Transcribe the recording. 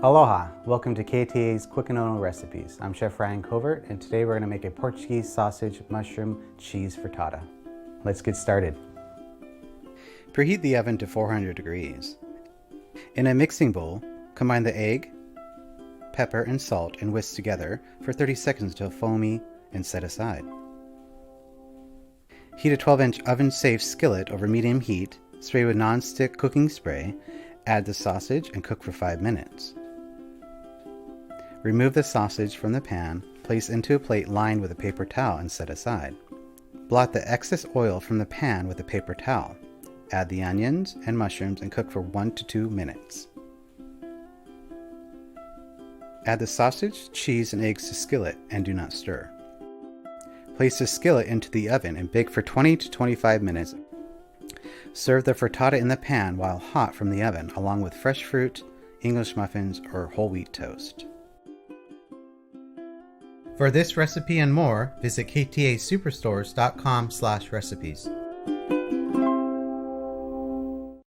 Aloha! Welcome to KTA's Quick and Ono Recipes. I'm Chef Ryan Covert, and today we're going to make a Portuguese sausage mushroom cheese frittata. Let's get started. Preheat the oven to 400 degrees. In a mixing bowl, combine the egg, pepper, and salt and whisk together for 30 seconds until foamy and set aside. Heat a 12-inch oven-safe skillet over medium heat, spray with non-stick cooking spray, add the sausage and cook for 5 minutes. Remove the sausage from the pan, place into a plate lined with a paper towel and set aside. Blot the excess oil from the pan with a paper towel. Add the onions and mushrooms and cook for 1 to 2 minutes. Add the sausage, cheese, and eggs to skillet and do not stir. Place the skillet into the oven and bake for 20 to 25 minutes. Serve the frittata in the pan while hot from the oven, along with fresh fruit, English muffins, or whole wheat toast. For this recipe and more, visit ktasuperstores.com/recipes.